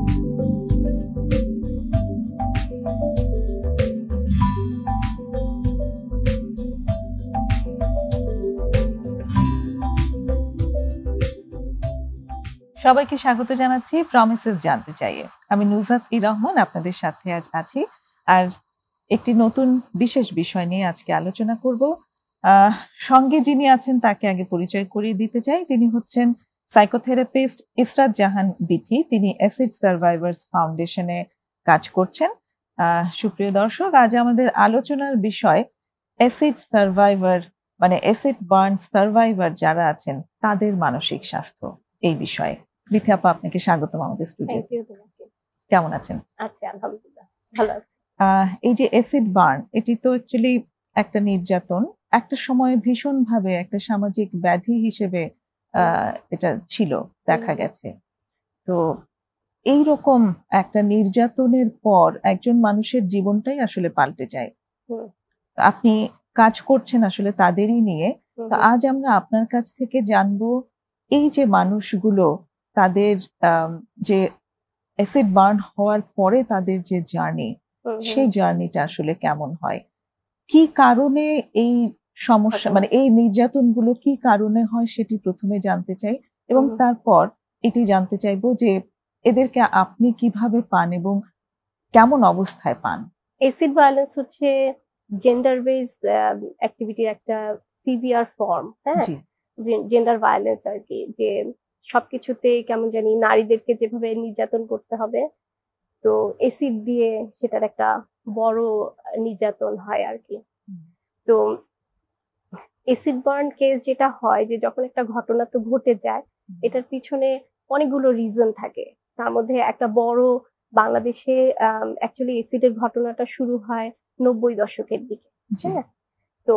সবাইকে স্বাগত জানাচ্ছি প্রমিসেস জানতে চাইয়ে। আমি নুজাত ই রহমান আপনাদের সাথে আজ আছি আর একটি নতুন বিশেষ বিষয় নিয়ে আজকে আলোচনা করব। সঙ্গে যিনি আছেন তাকে আগে পরিচয় করিয়ে দিতে চাই। তিনি হচ্ছেন সাইকোথেরাপিস্ট ইসরাত জাহান বিথি। তিনি অ্যাসিড সার্ভাইভার্স ফাউন্ডেশনে কাজ করছেন। সুপ্রিয় দর্শক, আজ আমাদের আলোচনার বিষয় অ্যাসিড সার্ভাইভার মানে অ্যাসিড বার্ন সার্ভাইভার যারা আছেন তাদের মানসিক স্বাস্থ্য এই বিষয়ে। বিথি আপা, আপনাকে স্বাগতম আমাদের স্টুডিওতে। কেমন আছেন? আচ্ছা, আলহামদুলিল্লাহ ভালো আছি। এই যে অ্যাসিড বার্ন, এটি তো অ্যাকচুয়ালি একটা নির্যাতন, একটা সময় ভীষণভাবে একটা সামাজিক ব্যাধি হিসেবে এটা ছিল, দেখা গেছে। তো এই রকম একটা নির্যাতনের পর একজন মানুষের জীবনটাই আসলে পাল্টে যায়। আপনি কাজ করছেন আসলে তাদেরই নিয়ে। তো আজ আমরা আপনার কাছ থেকে জানবো এই যে মানুষগুলো তাদের যে অ্যাসিড বার্ন হওয়ার পরে তাদের যে জার্নি, সেই জার্নিটা আসলে কেমন হয়, কি কারণে এই সমস্যা মানে এই নির্যাতনগুলো কি কারণে হয় সেটি প্রথমে জানতে চাই, এবং তারপর এটি জানতে চাইবো যে এদেরকে আপনি কিভাবে পান এবং কেমন অবস্থায় পান। অ্যাসিড ভায়োলেন্স হচ্ছে জেন্ডার বেস অ্যাক্টিভিটির একটা সিভিয়ার ফর্ম। হ্যাঁ, জেন্ডার ভায়োলেন্স আর কি, যে সবকিছুতে কেমন জানি নারীদেরকে যেভাবে নির্যাতন করতে হবে, তো অ্যাসিড দিয়ে সেটার একটা বড় নির্যাতন হয় আর কি। তো অ্যাসিড বার্ন কেস যেটা হয়, যে যখন একটা ঘটনা তো ঘটে যায়, এটার পিছনে অনেকগুলো রিজন থাকে। তার মধ্যে একটা বড়, বাংলাদেশে অ্যাকচুয়ালি অ্যাসিডের ঘটনাটা শুরু হয় 90 দশকের দিকে। হ্যাঁ, তো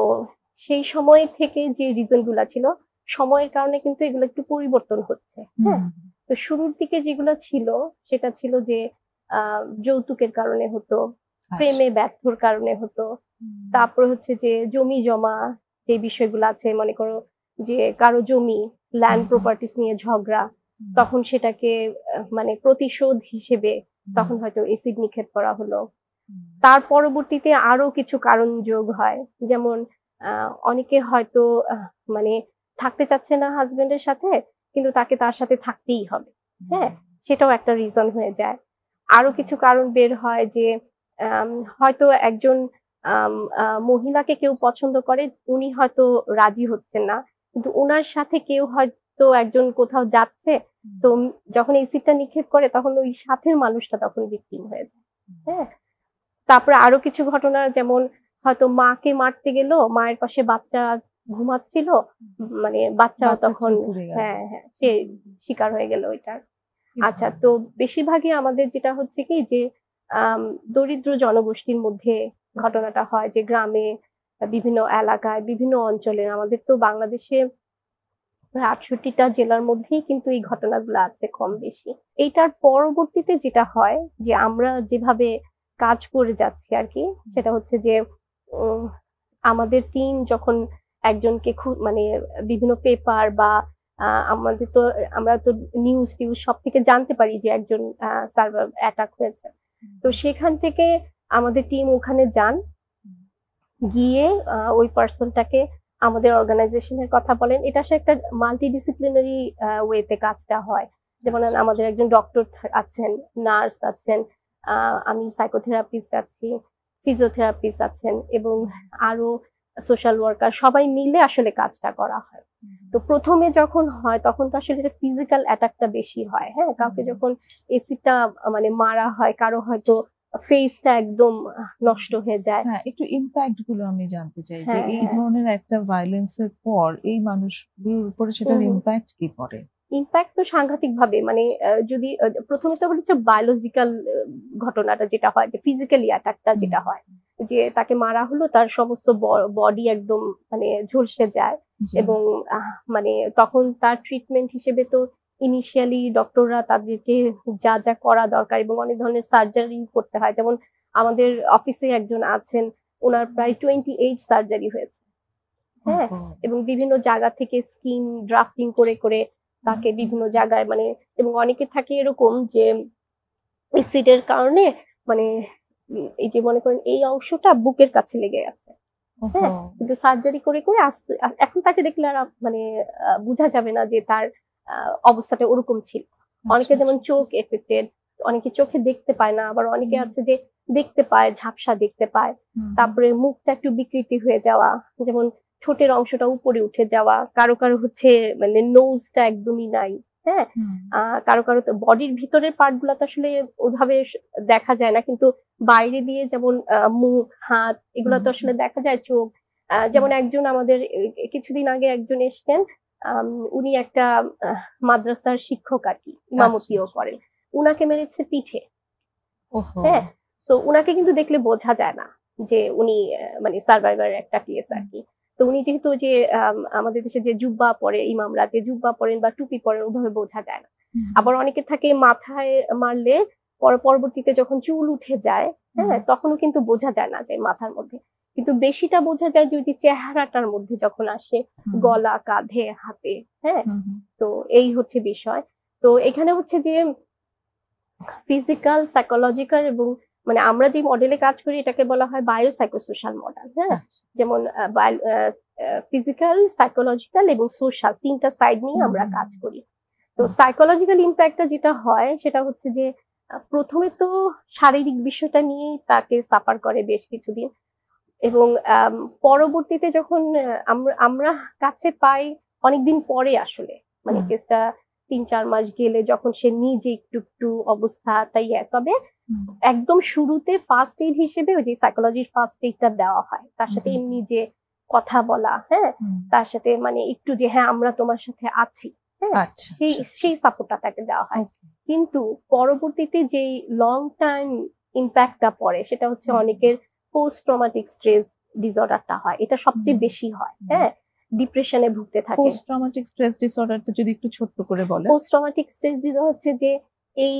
সেই সময় থেকে যে রিজন গুলা ছিল, সময়ের কারণে কিন্তু এগুলো একটু পরিবর্তন হচ্ছে। হ্যাঁ, তো শুরুর দিকে যেগুলো ছিল সেটা ছিল যে যৌতুকের কারণে হতো, প্রেমে ব্যর্থর কারণে হতো, তারপর হচ্ছে যে জমি জমা যে বিষয়গুলো আছে, মনে করো যে কারো জমি, ল্যান্ড প্রপার্টিস নিয়ে ঝগড়া, তখন সেটাকে মানে প্রতিশোধ হিসেবে তখন হয়তো অ্যাসিড নিক্ষেপ করা হলো। তার পরবর্তীতে আরো কিছু কারণ যোগ হয়, যেমন অনেকে হয়তো মানে থাকতে চাচ্ছে না হাজবেন্ডের সাথে, কিন্তু তাকে তার সাথে থাকতেই হবে। হ্যাঁ, সেটাও একটা রিজন হয়ে যায়। আরো কিছু কারণ বের হয় যে হয়তো একজন মহিলাকে কেউ পছন্দ করে, উনি হয়তো রাজি হচ্ছেন না, কিন্তু ওনার সাথে কেউ হয়তো একজন কোথাও যাচ্ছে, তো যখন অ্যাসিডটা নিক্ষেপ করে তখন ওই সাথের মানুষটা তখন ভিকটিম হয়ে যায়। হ্যাঁ, তারপরে আরো কিছু ঘটনা, যেমন হয়তো মাকে মারতে গেল, মায়ের পাশে বাচ্চা ঘুমাচ্ছিল, মানে বাচ্চা তখন হ্যাঁ সে শিকার হয়ে গেল ওইটার। আচ্ছা, তো বেশিরভাগই আমাদের যেটা হচ্ছে কি, যে দরিদ্র জনগোষ্ঠীর মধ্যে ঘটনাটা হয়, যে গ্রামে, বিভিন্ন এলাকায়, বিভিন্ন অঞ্চলে। আমাদের তো বাংলাদেশে 68টা জেলার মধ্যেই কিন্তু এই ঘটনাগুলো আছে কম বেশি। এইটার পরবর্তীতে যেটা হয়, যে আমরা যেভাবে কাজ করে যাচ্ছি আর কি, সেটা হচ্ছে যে আমাদের টিম যখন একজনকে মানে বিভিন্ন পেপার বা আমাদের তো আমরা তো নিউজ সব থেকে জানতে পারি যে একজন সার্ভার অ্যাটাক হয়েছে, তো সেখান থেকে আমাদের টিম ওখানে যান, গিয়ে ওই পার্সনটাকে আমাদের অর্গানাইজেশনের কথা বলেন। এটা সে একটা মাল্টিডিসিপ্লিনারি ওয়েতে কাজটা হয়। যেমন আমাদের একজন ডক্টর আছেন, নার্স আছেন, আমি সাইকোথেরাপিস্ট আছি, ফিজিওথেরাপিস্ট আছেন, এবং আরো সোশ্যাল ওয়ার্কার, সবাই মিলে আসলে কাজটা করা হয়। তো প্রথমে যখন হয় তখন তো আসলে এটা ফিজিক্যাল অ্যাটাকটা বেশি হয়। হ্যাঁ, কাউকে যখন অ্যাসিডটা মানে মারা হয়, কারো হয়তো ফেসটা একদম নষ্ট হয়ে যায়। হ্যাঁ, একটু ইমপ্যাক্ট গুলো আমি জানতে চাই, যে এই ধরনের একটা ভায়োলেন্সের পর এই মানুষগুলোর উপরে সেটার ইমপ্যাক্ট কি পড়ে? ইমপ্যাক্ট তো সাংঘাতিক ভাবে, মানে যদি প্রথমে তো হচ্ছে বায়োলজিক্যাল ঘটনাটা যেটা হয়, যে ফিজিক্যালি অ্যাটাকটা যেটা হয়, যে তাকে মারা হলো, তার সমস্ত বডি একদম মানে ঝলসে যায়, এবং মানে তখন তার ট্রিটমেন্ট হিসেবে তো ইনিশিয়ালি ডক্টররা তাদেরকে যা যা করা দরকার, এবং অনেক ধরনের সার্জারি করতে হয়। যেমন আমাদের অফিসে একজন আছেন, ওনার প্রায় 28 সার্জারি হয়েছে। হ্যাঁ, এবং বিভিন্ন জায়গা থেকে স্কিন ড্রাফটিং করে করে তাকে বিভিন্ন জায়গায় মানে, এবং অনেকে থাকে এরকম যে অ্যাসিডের কারণে মানে এই যে মনে করেন এই অংশটা বুকের কাছে লেগে গেছে। হ্যাঁ, কিন্তু সার্জারি করে করে আস্তে এখন তাকে দেখলে আর মানে বোঝা যাবে না যে তার অবস্থাটা ওরকম ছিল। অনেকে যেমন চোখ এফেক্টেড, অনেকে চোখে দেখতে পায় না, আবার অনেকে আছে যে দেখতে পায়, ঝাপসা দেখতে পায়। তারপরে মুখটা একটু বিকৃতি হয়ে যাওয়া, যেমন ঠোঁটের অংশটা উপরে উঠে যাওয়া, কারো কারো হচ্ছে মানে নোজটা একদমই নাই। হ্যাঁ, কারো কারো তো বডির ভিতরের পার্ট গুলা তো আসলে ওইভাবে দেখা যায় না, কিন্তু বাইরে দিয়ে যেমন মুখ, হাত, এগুলো তো আসলে দেখা যায়, চোখ। যেমন একজন আমাদের কিছুদিন আগে একজন এসছেন, উনি একটা মাদ্রাসার শিক্ষক আর কি, ইমামতিও করেন, উনাকে মেরেছে পিঠে। হ্যাঁ, তো উনাকে কিন্তু দেখলে বোঝা যায় না যে উনি মানে সার্ভাইভার একটা কেস আর কি। তো উনি যেহেতু যে আমাদের দেশে যে জুব্বা পরে, ইমামরা যে জুব্বা পরেন বা টুপি পরেন, ওভাবে বোঝা যায় না। আবার অনেকে থাকে মাথায় মারলে পরবর্তীতে যখন চুল উঠে যায়, হ্যাঁ, তখনও কিন্তু বোঝা যায় না যে মাথার মধ্যে, কিন্তু বেশিটা বোঝা যায় যে চেহারাটার মধ্যে যখন আসে, গলা, কাঁধে, হাতে। হ্যাঁ, তো এই হচ্ছে বিষয়। তো এখানে হচ্ছে যে ফিজিক্যাল, সাইকোলজিক্যাল এবং মানে আমরা যে মডেলে কাজ করি এটাকে বলা হয় বায়োসাইকোসোশ্যাল মডেল। হ্যাঁ, যেমন ফিজিক্যাল, সাইকোলজিক্যাল এবং সোশ্যাল, তিনটা সাইড নিয়ে আমরা কাজ করি। তো সাইকোলজিক্যাল ইম্প্যাক্টটা যেটা হয় সেটা হচ্ছে যে প্রথমে তো শারীরিক বিষয়টা নিয়ে তাকে সাফার করে বেশ কিছুদিন, এবং পরবর্তীতে যখন আমরা কাছে পাই অনেকদিন পরে, আসলে মানে কেসটা ৩-৪ মাস গেলে যখন সে নিজে একটু একটু অবস্থাটাই, তবে একদম শুরুতে ফার্স্ট এইড হিসেবে ওই যে সাইকোলজির ফার্স্ট এইডটা দেওয়া হয়, তার সাথে এমনি যে কথা বলা, হ্যাঁ, তার সাথে মানে একটু যে হ্যাঁ আমরা তোমার সাথে আছি, হ্যাঁ, সেই সাপোর্টটা তাকে দেওয়া হয়। কিন্তু পরবর্তীতে যেই লং টাইম ইম্প্যাক্টটা পড়ে সেটা হচ্ছে অনেকের পোস্ট ট্রমাটিক স্ট্রেস ডিসঅর্ডারটা হয়, এটা সবচেয়ে বেশি হয়। হ্যাঁ, ডিপ্রেশনে ভুগতে থাকে। পোস্ট ট্রমাটিক স্ট্রেস ডিসঅর্ডারটা যদি একটু ছোট্ট করে বলেন। পোস্ট ট্রমাটিক স্ট্রেস ডিসঅর্ডার হচ্ছে যে এই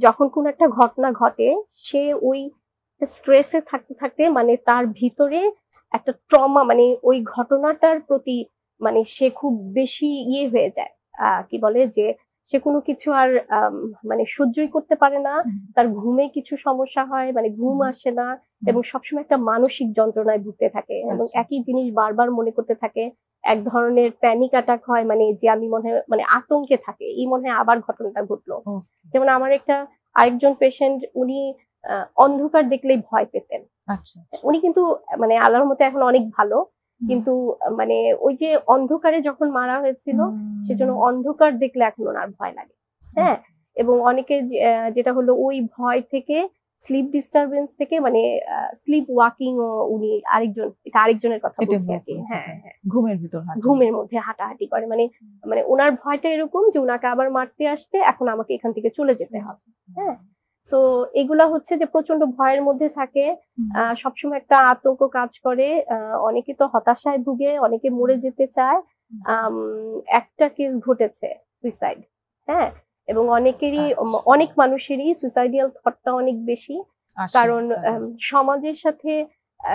যখন কোন একটা ঘটনা ঘটে, সে ওই স্ট্রেসে থাকতে থাকতে মানে তার ভিতরে একটা ট্রমা, মানে ওই ঘটনাটার প্রতি মানে সে খুব বেশি হয়ে যায়, কি বলে যে সে কোনো কিছু আর মানে সহ্যই করতে পারে না, তার ঘুমে কিছু সমস্যা হয়, মানে ঘুম আসে না, এবং সবসময় একটা মানসিক যন্ত্রণায় ভুগতে থাকে এবং একই জিনিস বারবার মনে করতে থাকে। এক ধরনের প্যানিক অ্যাটাক হয়, মানে যে আমি মনে হয় মানে আতঙ্কে থাকে, এই মনে হয় আবার ঘটনাটা ঘটলো। যেমন আমার আরেকজন পেশেন্ট, উনি অন্ধকার দেখলেই ভয় পেতেন। উনি কিন্তু মানে আল্লাহর মতে এখন অনেক ভালো, কিন্তু মানে ওই যে অন্ধকারে যখন মারা হয়েছিল সেজন্য অন্ধকার দেখলে এখন ওনার ভয় লাগে। হ্যাঁ, এবং অনেকে যেটা হলো ওই ভয় থেকে, স্লিপ ডিস্টারবেন্স থেকে, মানে স্লিপ ওয়াকিং, উনি আরেকজনের কথা বলছি আর কি। হ্যাঁ, ঘুমের মধ্যে হাঁটাহাঁটি করে, মানে ওনার ভয়টা এরকম যে ওনাকে আবার মারতে আসছে, এখন আমাকে এখান থেকে চলে যেতে হবে। হ্যাঁ, সো এগুলা হচ্ছে যে প্রচন্ড ভয়ের মধ্যে থাকে, সবসময় একটা আতঙ্ক কাজ করে, অনেকে তো হতাশায় ভুগে, অনেকে মরে যেতে চায়। একটা কেস ঘটেছে সুইসাইড। হ্যাঁ, এবং অনেক মানুষেরই সুইসাইডিয়াল থটটা অনেক বেশি, কারণ সমাজের সাথে,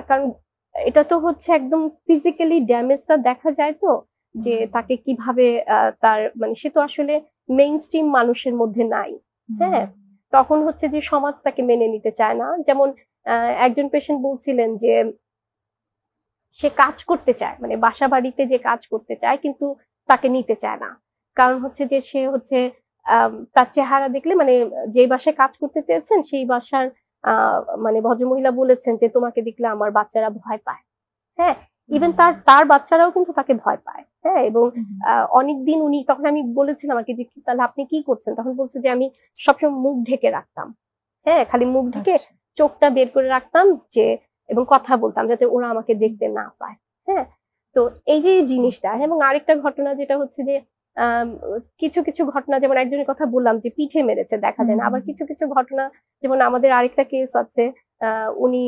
কারণ এটা তো হচ্ছে একদম ফিজিক্যালি ড্যামেজটা দেখা যায়, তো যে তাকে কিভাবে তার মানে সে তো আসলে মেইন স্ট্রিম মানুষের মধ্যে নাই। হ্যাঁ, তখন হচ্ছে যে সমাজ তাকে মেনে নিতে চায় না। যেমন একজন পেশেন্ট বলছিলেন যে সে কাজ করতে চায়, মানে বাসা বাড়িতে যে কাজ করতে চায়, কিন্তু তাকে নিতে চায় না, কারণ হচ্ছে যে সে হচ্ছে তার চেহারা দেখলে, মানে যে বাসায় কাজ করতে চেয়েছেন সেই বাসার মানে ভদ্রমহিলা বলেছেন যে তোমাকে দেখলে আমার বাচ্চারা ভয় পায়। হ্যাঁ, ইভেন তার বাচ্চারাও কিন্তু তাকে ভয় পায়। হ্যাঁ, এবং অনেকদিন উনি, তখন আমি বলেছিলাম আর কি যে তাহলে আপনি কি করছেন, তখন বলছে যে আমি সবসময় মুখ ঢেকে রাখতাম। হ্যাঁ, খালি মুখ ঢেকে চোখটা বের করে রাখতাম, যে এবং কথা বলতাম যাতে ওরা আমাকে দেখতে না পায়। হ্যাঁ, তো এই যে জিনিসটা। এবং আরেকটা ঘটনা যেটা হচ্ছে যে কিছু কিছু ঘটনা, যেমন একজনের কথা বললাম যে পিঠে মেরেছে, দেখা যায় না। আবার কিছু কিছু ঘটনা, যেমন আমাদের আরেকটা কেস আছে, উনি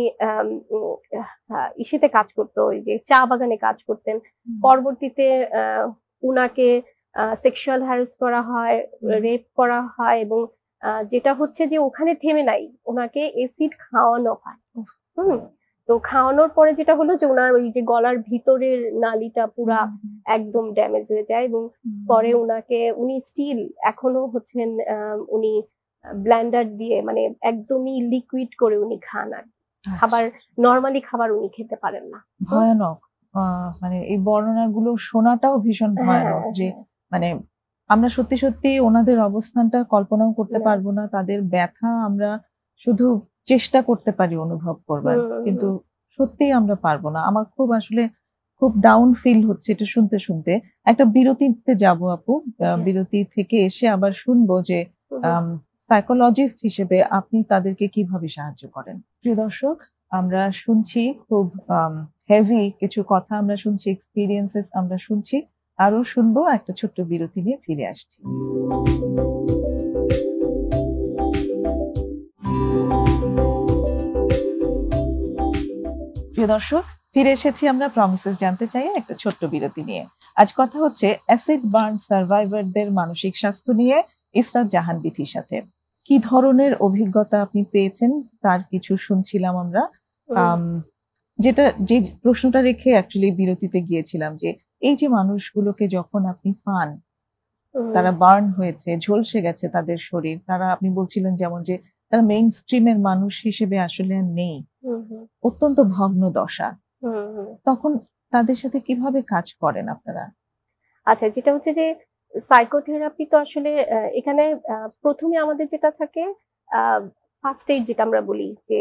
ইসিতে কাজ করতো, ওই যে চা বাগানে কাজ করতেন, পরবর্তীতে উনাকে সেক্সুয়াল হ্যারাস করা হয়, রেপ করা হয়, এবং যেটা হচ্ছে যে ওখানে থেমে নাই, ওনাকে এসিড খাওয়ানো হয়। তো খাওয়ানোর পরে যেটা হলো যে ওনার ওই যে গলার ভিতরের নালিটা পুরা একদম ড্যামেজ হয়ে যায়, এবং পরে উনি স্টিল এখনো হচ্ছেন, উনি ব্লেন্ডার দিয়ে মানে একদমই লিকুইড করে উনি খান আর খাবার নরমালি খাবার উনি খেতে পারেন না। ভয়ানক। মানে এই বর্ণনাগুলো শোনাটাও ভীষণ ভয়ানক যে মানে আমরা সত্যি সত্যি ওনাদের অবস্থানটা কল্পনাও করতে পারবো না, তাদের ব্যথা আমরা শুধু চেষ্টা করতে পারি অনুভব করবার, কিন্তু সত্যিই আমরা পারবো না। আমার খুব আসলে খুব ডাউন ফিল হচ্ছে এটা শুনতে শুনতে। একটা বিরতিতে যাব আপু, বিরতি থেকে এসে আবার শুনবো যে সাইকোলজিস্ট হিসেবে আপনি তাদেরকে কিভাবে সাহায্য করেন। প্রিয় দর্শক, আমরা শুনছি খুব হেভি কিছু কথা, আমরা শুনছি এক্সপিরিয়েন্সেস, আমরা শুনছি, আরো শুনবো। একটা ছোট্ট বিরতি নিয়ে ফিরে আসছি। প্রিয় দর্শক, ফিরে এসেছি আমরা প্রমিসেস জানতে চাই একটা ছোট্ট বিরতি নিয়ে। আজ কথা হচ্ছে অ্যাসিড বার্ন সার্ভাইভারদের মানসিক স্বাস্থ্য নিয়ে ইসরাত জাহান বিথির সাথে। কি ধরনের অভিজ্ঞতা আপনি পেয়েছেন তার কিছু শুনছিলাম আমরা। যেটা যে প্রশ্নটা রেখে অ্যাকচুয়ালি বিরতিতে গিয়েছিলাম যে এই যে মানুষগুলোকে যখন আপনি পান, তারা বার্ন হয়েছে, ঝলসে গেছে তাদের শরীর, তারা আপনি বলছিলেন যেমন যে তারা মেইন স্ট্রিমের মানুষ হিসেবে আসলে নেই, অত্যন্ত ভগ্ন দশা, তখন তাদের সাথে কিভাবে কাজ করেন আপনারা? আচ্ছা, যেটা হচ্ছে যে সাইকোথেরাপি তো আসলে এখানে প্রথমে আমাদের যেটা থাকে ফার্স্ট এইড, যেটা আমরা বলি যে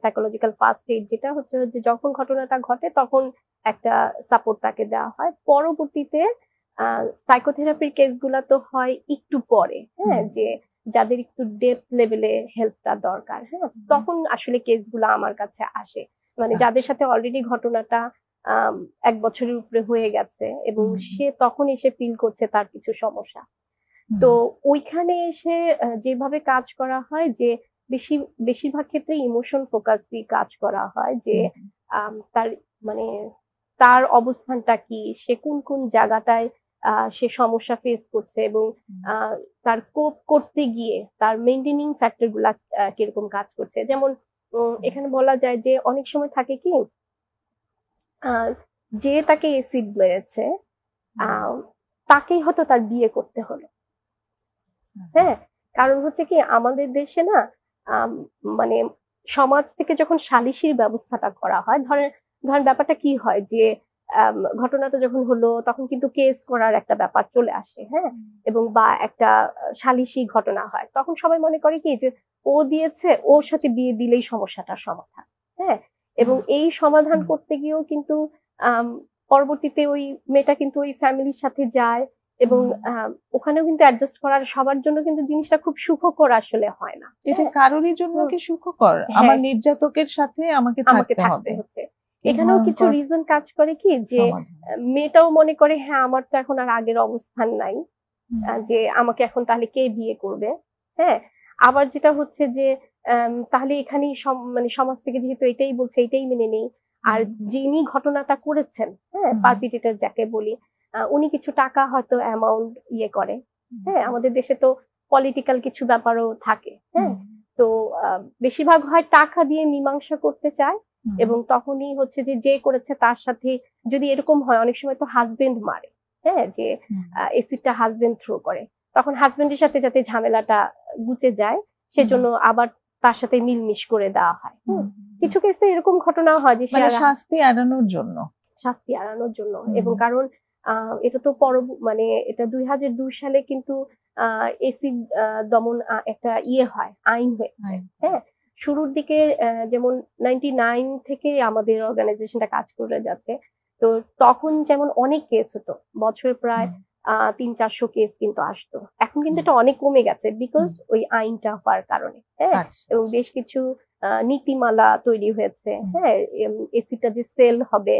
সাইকোলজিক্যাল ফার্স্ট এইড, যেটা হচ্ছে যে যখন ঘটনাটা ঘটে তখন একটা সাপোর্ট তাকে দেওয়া হয়। পরবর্তীতে সাইকোথেরাপির কেসগুলা তো হয় একটু পরে, হ্যাঁ, যে যাদের একটু ডেপথ লেভেলে হেল্পটা দরকার, হ্যাঁ, তখন আসলে কেসগুলো আমার কাছে আসে। মানে যাদের সাথে অলরেডি ঘটনাটা 1 বছরের উপরে হয়ে গেছে এবং সে তখন এসে ফিল করছে তার কিছু সমস্যা। তো ওইখানে এসে যেভাবে কাজ করা হয় যে বেশিরভাগ ক্ষেত্রে ইমোশন ফোকাসই কাজ করা হয়, যে তার মানে তার অবস্থানটা কি, সে কোন কোন জায়গাটায় সে সমস্যা ফেস করছে এবং তার কোপ করতে গিয়ে তার মেইনটেনিং ফ্যাক্টর গুলা কিরকম কাজ করছে। যেমন এখানে বলা যায় যে অনেক সময় থাকে কি যে তাকে এসিড মেরেছে তাকেই হয়তো তার বিয়ে করতে হলো, হ্যাঁ, কারণ হচ্ছে কি আমাদের দেশে না মানে সমাজ থেকে যখন সালিশির ব্যবস্থাটা করা হয়, ধরেন ব্যাপারটা কি হয় যে ঘটনাটা যখন হলো তখন কিন্তু কেস করার একটা ব্যাপার চলে আসে, হ্যাঁ, এবং বা একটা সালিশি ঘটনা হয়, তখন সবাই মনে করে কি যে ও দিয়েছে, ওর সাথে বিয়ে দিলেই সমস্যাটার সমাধান, হ্যাঁ, এবং এই সমাধান করতে গিয়েও কিন্তু পরবর্তীতে ওই মেয়েটা কিন্তু ওই ফ্যামিলির সাথে যায় এবং ওখানেও কিন্তু অ্যাডজাস্ট করার সবার জন্য কিন্তু জিনিসটা খুব সুখকর আসলে হয় না। এটা কারোরই জন্য কি সুখকর? আমার নির্যাতকের সাথে আমাকে থাকতে হবে। এখানেও কিছু রিজন কাজ করে কি যে মেয়েটাও মনে করে হ্যাঁ আমার তো এখন আর আগের অবস্থান নাই, যে আমাকে এখন তাহলে কে বিয়ে করবে, হ্যাঁ, আবার যেটা হচ্ছে যে তাহলে এখানে মানে সমাজ থেকে যেহেতু এটাই বলছে এটাই মেনে নেই, আর যিনি ঘটনাটা করেছেন, হ্যাঁ, পারপিটেটর যাকে বলি, উনি কিছু টাকা হয়তো অ্যামাউন্ট ইয়ে করে, হ্যাঁ, আমাদের দেশে তো পলিটিক্যাল কিছু ব্যাপারও থাকে, হ্যাঁ, তো বেশিরভাগ হয় টাকা দিয়ে মীমাংসা করতে চায় এবং তখনই হচ্ছে যে করেছে তার সাথে যদি এরকম হয়, অনেক সময় তো হাজবেন্ড মারে, হ্যাঁ, যে এসিডটা হাজবেন্ড থ্রো করে, তখন হাজবেন্ডের সাথে যাতে ঝামেলাটা গুচে যায় সেজন্য আবার তার সাথে মিলমিশ করে দেওয়া হয়। কিছু কেসে এরকম ঘটনা হয় যে শাস্তি এড়ানোর জন্য এবং কারণ এটা তো মানে এটা 2002 সালে কিন্তু এসিড দমন একটা হয়, আইন হয়েছে, হ্যাঁ, শুরুর দিকে যেমন 99 থেকে আমাদের অর্গানাইজেশনটা কাজ করে যাচ্ছে, তো তখন যেমন অনেক কেস হতো, বছরে প্রায় 300-400 কেস কিন্তু আসতো, এখন কিন্তু এটা অনেক কমে গেছে বিকজ ওই আইনটা হওয়ার কারণে, হ্যাঁ, এবং বেশ কিছু নীতিমালা তৈরি হয়েছে, হ্যাঁ, এসিটা যে সেল হবে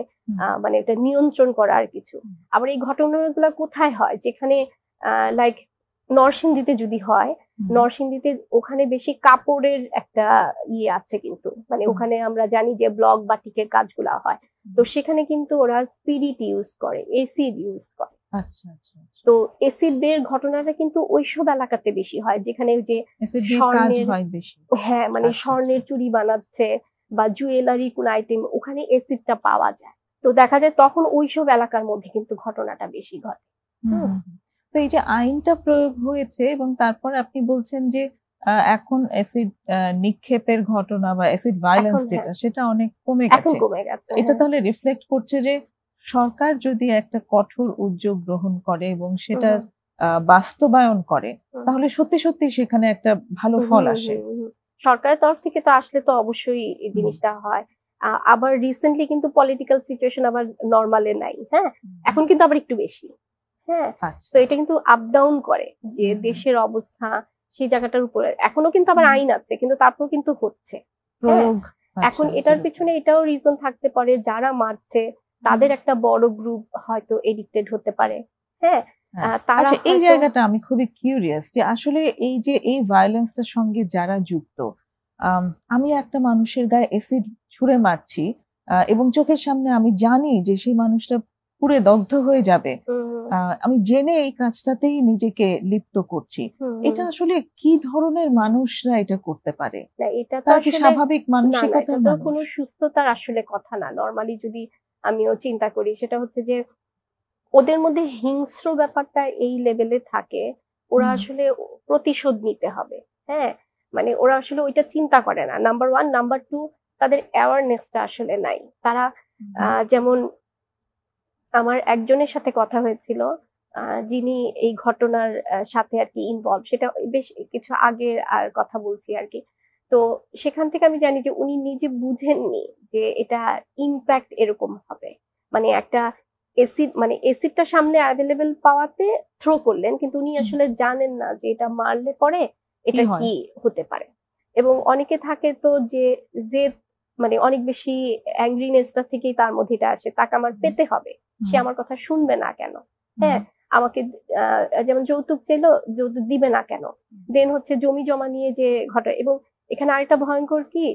মানে এটা নিয়ন্ত্রণ করা আর কিছু। আবার এই ঘটনাগুলো কোথায় হয়, যেখানে লাইক নরসিংদীতে যদি হয়, নরসিংদীতে ওখানে বেশি কাপড়ের একটা আছে কিন্তু, মানে ওখানে আমরা জানি যে ব্লক বাটিকের কাজগুলা হয়, তো সেখানে কিন্তু ওরা স্পিরিট ইউজ করে, এসিড ইউজ করে। তো এসিড বের ঘটনাটা কিন্তু ওইসব এলাকাতে বেশি হয় যেখানে যে স্বর্ণের, হ্যাঁ, মানে স্বর্ণের চুড়ি বানাচ্ছে বা জুয়েলারি কোন আইটেম, ওখানে এসিডটা পাওয়া যায়, তো দেখা যায় তখন ওইসব এলাকার মধ্যে কিন্তু ঘটনাটা বেশি ঘটে। তো এই যে আইনটা প্রয়োগ হয়েছে এবং তারপর আপনি বলছেন যে এখন অ্যাসিড নিক্ষেপের ঘটনা বা অ্যাসিড ভায়োলেন্স যেটা সেটা অনেক কমে গেছে। এটা তাহলে রিফ্লেক্ট করছে যে সরকার যদি একটা কঠোর উদ্যোগ গ্রহণ করে এবং সেটা বাস্তবায়ন করে তাহলে সত্যি সত্যি সেখানে একটা ভালো ফল আসে। সরকারের তরফ থেকে তো আসলে তো অবশ্যই এই জিনিসটা হয়। আবার রিসেন্টলি কিন্তু পলিটিক্যাল সিচুয়েশন আবার নরমালে নাই, হ্যাঁ, এখন কিন্তু আবার একটু বেশি, হ্যাঁ, তো এটা কিন্তু আপ ডাউন করে যে দেশের অবস্থা সেই জায়গাটার উপরে। এখনো কিন্তু আবার আইন আছে, কিন্তু তারপর কিন্তু হচ্ছে প্রয়োগ। এখন এটার পিছনে এটাও রিজন থাকতে পারে, যারা মারছে তাদের একটা বড় গ্রুপ হয়তো এডিক্টেড হতে পারে, হ্যাঁ। আচ্ছা, এই জায়গাটা আমি খুবই কিউরিয়াস যে আসলে এই যে এই ভায়োলেন্সটার সঙ্গে যারা যুক্ত, আমি একটা মানুষের গায়ে অ্যাসিড ছুঁড়ে মারছি এবং চোখের সামনে আমি জানি যে সেই মানুষটা পুরো দগ্ধ হয়ে যাবে, আমি জেনে এই কাজটাতেই নিজেকে লিপ্ত করছি, এটা আসলে কি ধরনের মানুষরা এটা করতে পারে? এটা তো কি স্বাভাবিক মানসিকতার মানুষ? কোনো সুস্থতার আসলে কথা না। নরমালি যদি আমিও চিন্তা করি, সেটা হচ্ছে যে ওদের মধ্যে হিংস্র ব্যাপারটা এই লেভেলে থাকে, ওরা আসলে প্রতিশোধ নিতে হবে, হ্যাঁ, মানে ওরা আসলে ওইটা চিন্তা করে না, নাম্বার ওয়ান। নাম্বার টু, তাদের অ্যাওয়ারনেসটা আসলে নাই। তারা যেমন আমার একজনের সাথে কথা হয়েছিল, যিনি এই ঘটনার সাথে আর কি ইনভলভ, সেটা বেশ কিছু আগের আর কথা বলছি আর কি। তো সেখান থেকে আমি জানি যে উনি নিজে বুঝেননি যে এটা ইম্প্যাক্ট এরকম হবে। মানে একটা এসিড, মানে এসিডটা সামনে অ্যাভেলেবেল পাওয়াতে থ্রো করলেন, কিন্তু উনি আসলে জানেন না যে এটা মারলে পরে এটা কি হতে পারে। এবং অনেকে থাকে তো যে মানে অনেক বেশি অ্যাংরিনেসটা থেকেই তার মধ্যে এটা আসে, তাকে আমার পেতে হবে, সে আমার কথা শুনবে না কেন, হ্যাঁ, আমাকে যেমন যৌতুক চাইলো, যৌতুক দিবে না কেন, দেন হচ্ছে জমি জমা নিয়ে যে ঘটে। এবং এখানে আরেকটা ভয়ঙ্কর কি,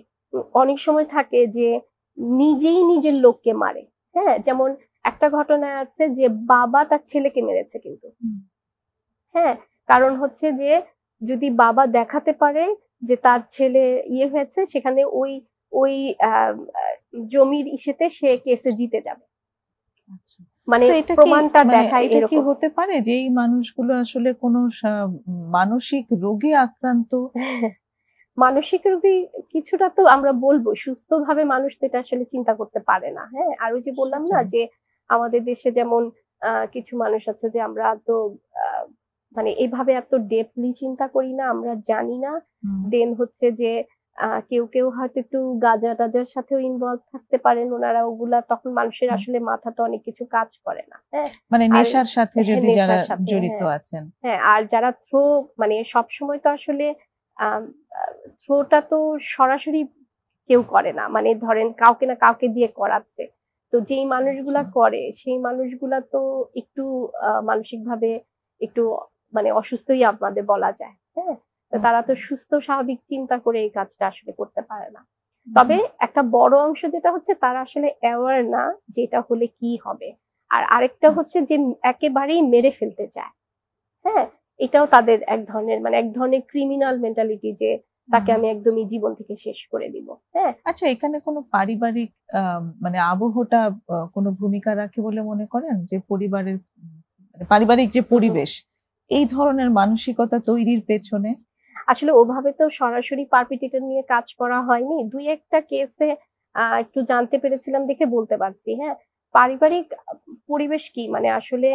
অনেক সময় থাকে যে নিজেই নিজের লোককে মারে, হ্যাঁ, যেমন একটা ঘটনা আছে যে বাবা তার ছেলেকে মেরেছে, কিন্তু হ্যাঁ, কারণ হচ্ছে যে যদি বাবা দেখাতে পারে যে তার ছেলে ইয়ে হয়েছে, সেখানে ওই ওই জমির ইসেতে সে কেসে জিতে যাবে। মানে প্রমাণটা দেখায়। এটা কি হতে পারে যে এই মানুষগুলো আসলে কোনো মানসিক রোগে আক্রান্ত? মানসিক রোগী কিছুটা তো আমরা বলবো, সুস্থভাবে মানুষ তো এটা আসলে চিন্তা করতে পারে না, হ্যাঁ। আর ওই যে বললাম না যে আমাদের দেশে যেমন কিছু মানুষ আছে যে আমরা তো মানে এইভাবে এত ডেপলি চিন্তা করি না, আমরা জানি না। দেন হচ্ছে যে কেউ কেউ হয়তো একটু গাঁজা টাজার সাথেও ইনভলভ থাকতে পারেন ওনারা, ওগুলা তখন মানুষের আসলে মাথা তো অনেক কিছু কাজ করে না, হ্যাঁ, মানে নেশার সাথে যদি যারা জড়িত আছেন, হ্যাঁ। আর যারা থ্রো, মানে সবসময় তো আসলে থ্রোটা তো সরাসরি কেউ করে না, মানে ধরেন কাউকে না কাউকে দিয়ে করাচ্ছে, তো যেই মানুষগুলা করে সেই মানুষগুলা তো একটু মানসিকভাবে একটু মানে অসুস্থই আমাদের বলা যায়, হ্যাঁ। তারা তো সুস্থ স্বাভাবিক চিন্তা করে এই কাজটা আসলে করতে পারে না। তবে একটা বড় অংশ যেটা হচ্ছে তারা আসলে অ্যাওয়ার না যে এটা হলে কি হবে। আর আরেকটা হচ্ছে যে একেবারেই মেরে ফেলতে চায়, হ্যাঁ, এটাও তাদের এক ধরনের ক্রিমিনাল মেন্টালিটি, যে তাকে আমি একদমই জীবন থেকে শেষ করে দিব, হ্যাঁ। আচ্ছা, এখানে কোনো পারিবারিক মানে আবহটা কোনো ভূমিকা রাখে বলে মনে করেন? যে পরিবারের পারিবারিক যে পরিবেশ এই ধরনের মানসিকতা তৈরির পেছনে? আসলে ওভাবে তো সরাসরি পারপিটেটর নিয়ে কাজ করা হয়নি, দুই একটা কেসে একটু জানতে পেরেছিলাম দেখে বলতে পারছি, হ্যাঁ। পারিবারিক পরিবেশ কি, মানে আসলে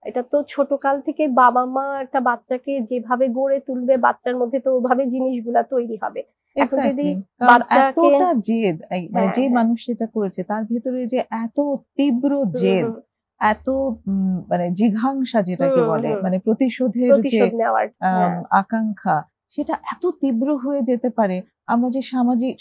এটা তো ছোটকাল থেকে বাবা মা একটা বাচ্চাকে যেভাবে গড়ে তুলবে, বাচ্চার মধ্যে তো ওভাবে জিনিসগুলা তৈরি হবে। এখন যদি বাচ্চাকে এতটা জেদ, মানে যে মানুষ সেটা করেছে তার ভিতরে যে এত তীব্র জেদ, এত মানে জিঘাংসা যেটাকে বলে, মানে প্রতিশোধের যে আকাঙ্ক্ষা, সেটা এত তীব্র হয়ে যেতে পারে। আমরা যে